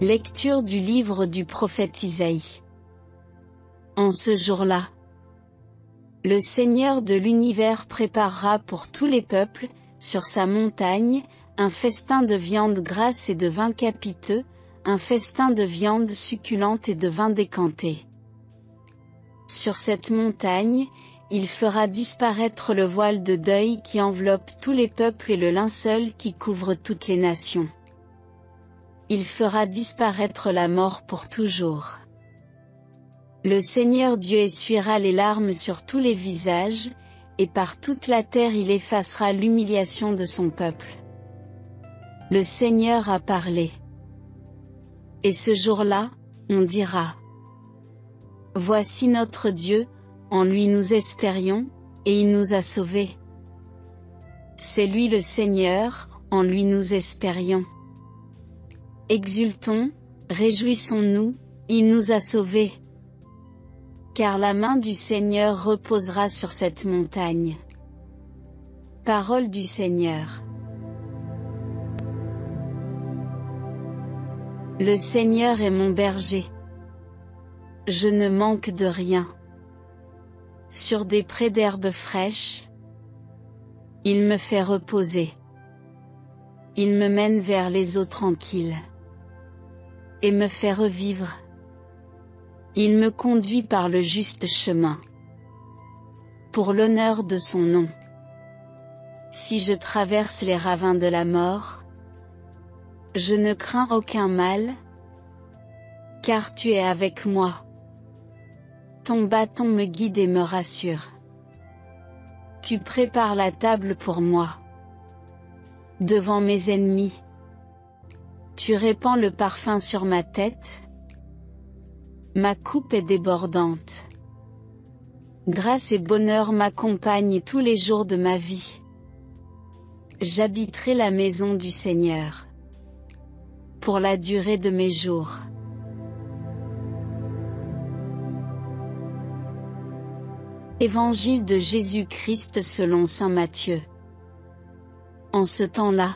Lecture du livre du prophète Isaïe. En ce jour-là, le Seigneur de l'univers préparera pour tous les peuples, sur sa montagne, un festin de viande grasse et de vin capiteux, un festin de viande succulente et de vin décanté. Sur cette montagne, il fera disparaître le voile de deuil qui enveloppe tous les peuples et le linceul qui couvre toutes les nations. Il fera disparaître la mort pour toujours. Le Seigneur Dieu essuiera les larmes sur tous les visages, et par toute la terre il effacera l'humiliation de son peuple. Le Seigneur a parlé. Et ce jour-là, on dira: Voici notre Dieu, en lui nous espérions, et il nous a sauvés. C'est lui le Seigneur, en lui nous espérions. Exultons, réjouissons-nous, il nous a sauvés. Car la main du Seigneur reposera sur cette montagne. Parole du Seigneur. Le Seigneur est mon berger. Je ne manque de rien. Sur des prés d'herbes fraîches, il me fait reposer. Il me mène vers les eaux tranquilles et me fait revivre. Il me conduit par le juste chemin, pour l'honneur de son nom. Si je traverse les ravins de la mort, je ne crains aucun mal, car tu es avec moi. Ton bâton me guide et me rassure. Tu prépares la table pour moi, devant mes ennemis. Tu répands le parfum sur ma tête. Ma coupe est débordante. Grâce et bonheur m'accompagnent tous les jours de ma vie. J'habiterai la maison du Seigneur pour la durée de mes jours. Évangile de Jésus-Christ selon saint Matthieu. En ce temps-là,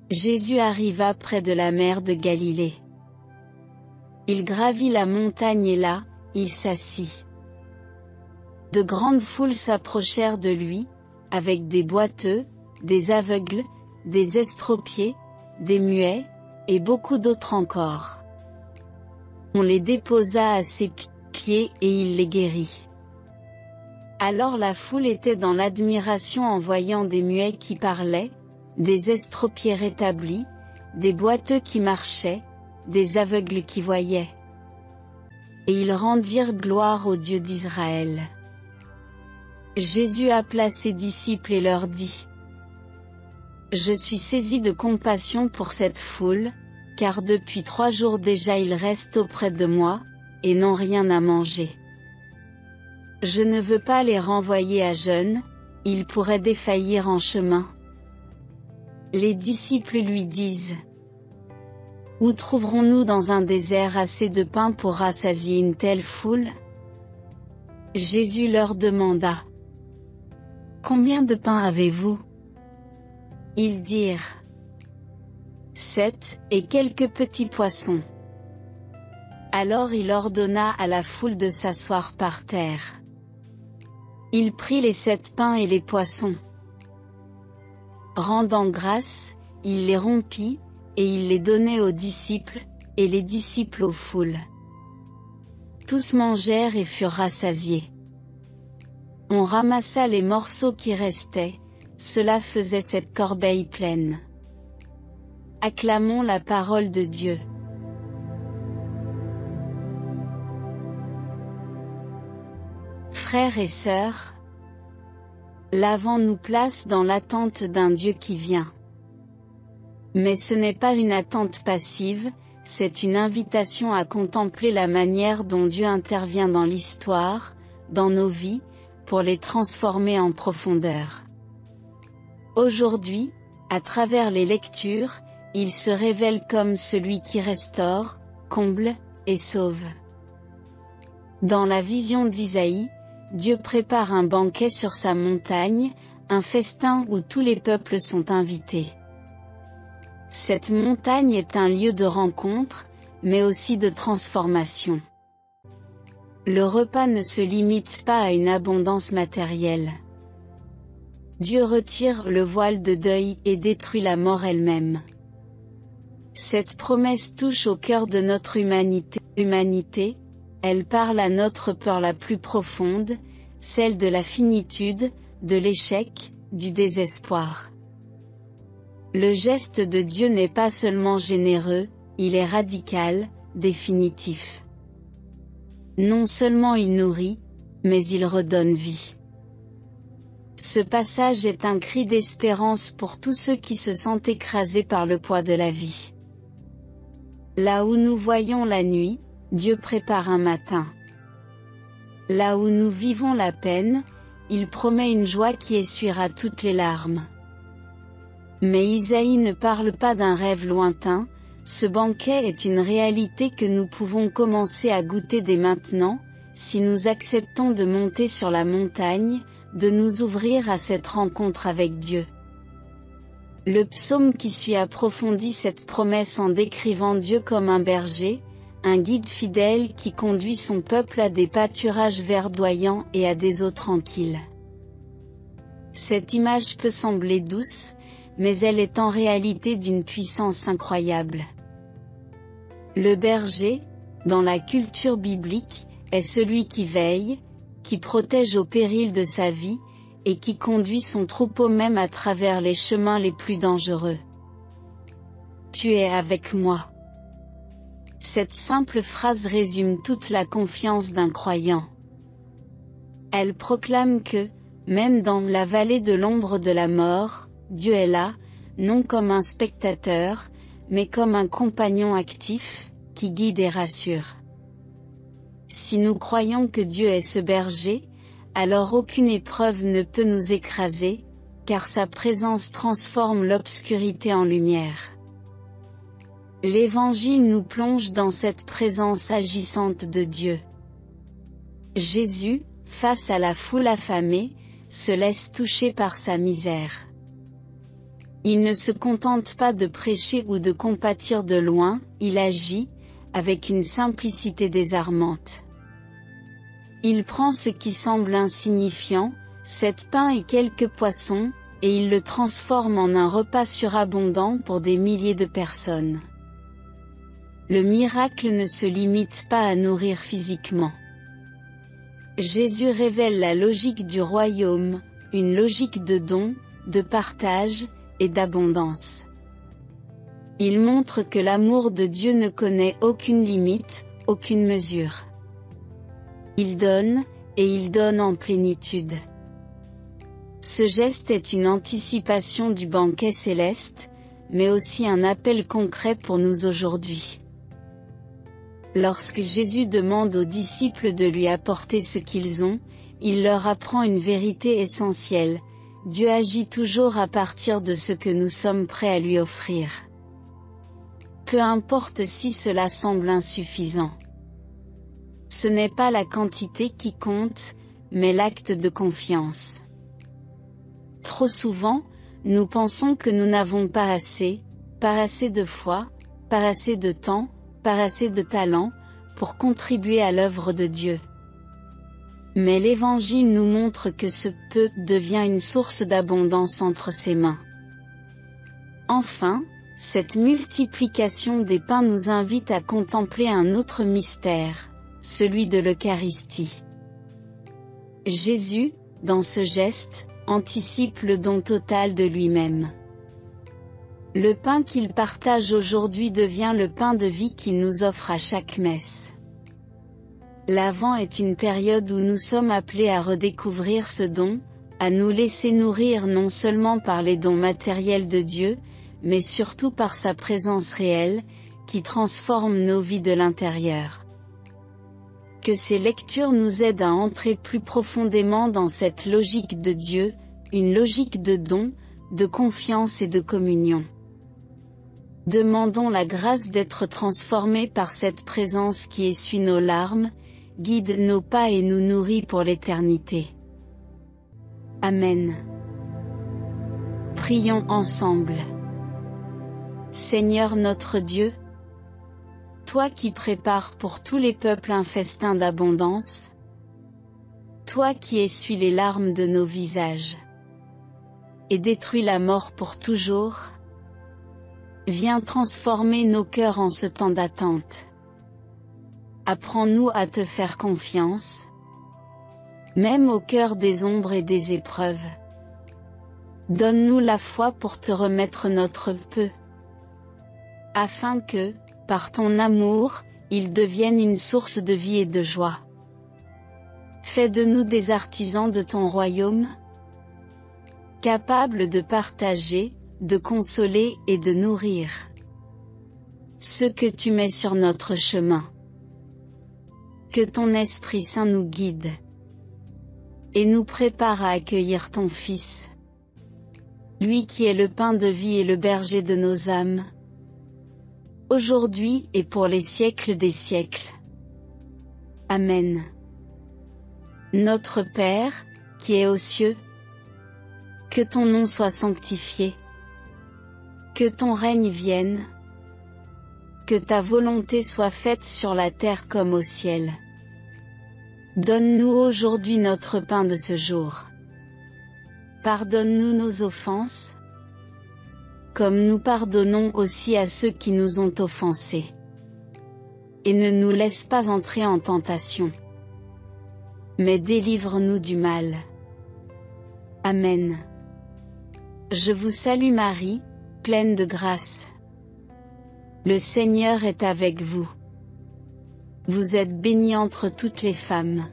Jésus arriva près de la mer de Galilée. Il gravit la montagne et là, il s'assit. De grandes foules s'approchèrent de lui, avec des boiteux, des aveugles, des estropiés, des muets, et beaucoup d'autres encore. On les déposa à ses pieds et il les guérit. Alors la foule était dans l'admiration en voyant des muets qui parlaient, des estropiés rétablis, des boiteux qui marchaient, des aveugles qui voyaient. Et ils rendirent gloire au Dieu d'Israël. Jésus appela ses disciples et leur dit: Je suis saisi de compassion pour cette foule, car depuis 3 jours déjà ils restent auprès de moi, et n'ont rien à manger. Je ne veux pas les renvoyer à jeûne, ils pourraient défaillir en chemin. Les disciples lui disent: Où trouverons-nous dans un désert assez de pain pour rassasier une telle foule? Jésus leur demanda: Combien de pain avez-vous? Ils dirent: 7, et quelques petits poissons. Alors il ordonna à la foule de s'asseoir par terre. Il prit les 7 pains et les poissons. Rendant grâce, il les rompit, et il les donnait aux disciples, et les disciples aux foules. Tous mangèrent et furent rassasiés. On ramassa les morceaux qui restaient, cela faisait 7 corbeilles pleines. Acclamons la parole de Dieu. Frères et sœurs, l'Avent nous place dans l'attente d'un Dieu qui vient. Mais ce n'est pas une attente passive, c'est une invitation à contempler la manière dont Dieu intervient dans l'histoire, dans nos vies, pour les transformer en profondeur. Aujourd'hui, à travers les lectures, il se révèle comme celui qui restaure, comble, et sauve. Dans la vision d'Isaïe, Dieu prépare un banquet sur sa montagne, un festin où tous les peuples sont invités. Cette montagne est un lieu de rencontre, mais aussi de transformation. Le repas ne se limite pas à une abondance matérielle. Dieu retire le voile de deuil et détruit la mort elle-même. Cette promesse touche au cœur de notre humanité, elle parle à notre peur la plus profonde, celle de la finitude, de l'échec, du désespoir. Le geste de Dieu n'est pas seulement généreux, il est radical, définitif. Non seulement il nourrit, mais il redonne vie. Ce passage est un cri d'espérance pour tous ceux qui se sentent écrasés par le poids de la vie. Là où nous voyons la nuit, Dieu prépare un matin. Là où nous vivons la peine, il promet une joie qui essuiera toutes les larmes. Mais Isaïe ne parle pas d'un rêve lointain, ce banquet est une réalité que nous pouvons commencer à goûter dès maintenant, si nous acceptons de monter sur la montagne, de nous ouvrir à cette rencontre avec Dieu. Le psaume qui suit approfondit cette promesse en décrivant Dieu comme un berger, un guide fidèle qui conduit son peuple à des pâturages verdoyants et à des eaux tranquilles. Cette image peut sembler douce, mais elle est en réalité d'une puissance incroyable. Le berger, dans la culture biblique, est celui qui veille, qui protège au péril de sa vie, et qui conduit son troupeau même à travers les chemins les plus dangereux. Tu es avec moi. Cette simple phrase résume toute la confiance d'un croyant. Elle proclame que, même dans la vallée de l'ombre de la mort, Dieu est là, non comme un spectateur, mais comme un compagnon actif, qui guide et rassure. Si nous croyons que Dieu est ce berger, alors aucune épreuve ne peut nous écraser, car sa présence transforme l'obscurité en lumière. L'Évangile nous plonge dans cette présence agissante de Dieu. Jésus, face à la foule affamée, se laisse toucher par sa misère. Il ne se contente pas de prêcher ou de compatir de loin, il agit, avec une simplicité désarmante. Il prend ce qui semble insignifiant, 7 pains et quelques poissons, et il le transforme en un repas surabondant pour des milliers de personnes. Le miracle ne se limite pas à nourrir physiquement. Jésus révèle la logique du royaume, une logique de don, de partage, et d'abondance. Il montre que l'amour de Dieu ne connaît aucune limite, aucune mesure. Il donne, et il donne en plénitude. Ce geste est une anticipation du banquet céleste, mais aussi un appel concret pour nous aujourd'hui. Lorsque Jésus demande aux disciples de lui apporter ce qu'ils ont, il leur apprend une vérité essentielle: Dieu agit toujours à partir de ce que nous sommes prêts à lui offrir. Peu importe si cela semble insuffisant. Ce n'est pas la quantité qui compte, mais l'acte de confiance. Trop souvent, nous pensons que nous n'avons pas assez de foi, pas assez de temps, pas assez de talent, pour contribuer à l'œuvre de Dieu. Mais l'Évangile nous montre que ce peu devient une source d'abondance entre ses mains. Enfin, cette multiplication des pains nous invite à contempler un autre mystère, celui de l'Eucharistie. Jésus, dans ce geste, anticipe le don total de lui-même. Le pain qu'il partage aujourd'hui devient le pain de vie qu'il nous offre à chaque messe. L'Avent est une période où nous sommes appelés à redécouvrir ce don, à nous laisser nourrir non seulement par les dons matériels de Dieu, mais surtout par sa présence réelle, qui transforme nos vies de l'intérieur. Que ces lectures nous aident à entrer plus profondément dans cette logique de Dieu, une logique de don, de confiance et de communion. Demandons la grâce d'être transformés par cette présence qui essuie nos larmes, guide nos pas et nous nourrit pour l'éternité. Amen. Prions ensemble. Seigneur notre Dieu, toi qui prépares pour tous les peuples un festin d'abondance, toi qui essuies les larmes de nos visages et détruis la mort pour toujours, viens transformer nos cœurs en ce temps d'attente. Apprends-nous à te faire confiance, même au cœur des ombres et des épreuves. Donne-nous la foi pour te remettre notre peu, afin que, par ton amour, il devienne une source de vie et de joie. Fais de nous des artisans de ton royaume, capables de partager, de consoler et de nourrir ceux que tu mets sur notre chemin. Que ton Esprit Saint nous guide et nous prépare à accueillir ton Fils, lui qui est le pain de vie et le berger de nos âmes, aujourd'hui et pour les siècles des siècles. Amen. Notre Père, qui es aux cieux, que ton nom soit sanctifié, que ton règne vienne, que ta volonté soit faite sur la terre comme au ciel. Donne-nous aujourd'hui notre pain de ce jour. Pardonne-nous nos offenses, comme nous pardonnons aussi à ceux qui nous ont offensés. Et ne nous laisse pas entrer en tentation, mais délivre-nous du mal. Amen. Je vous salue Marie, pleine de grâce. Le Seigneur est avec vous. Vous êtes bénie entre toutes les femmes.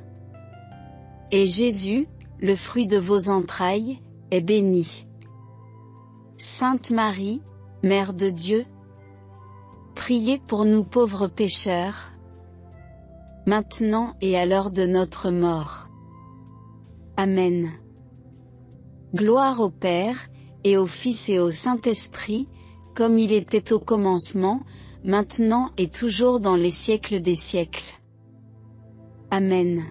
Et Jésus, le fruit de vos entrailles, est béni. Sainte Marie, Mère de Dieu, priez pour nous pauvres pécheurs, maintenant et à l'heure de notre mort. Amen. Gloire au Père, et au Fils et au Saint-Esprit, comme il était au commencement, maintenant et toujours dans les siècles des siècles. Amen.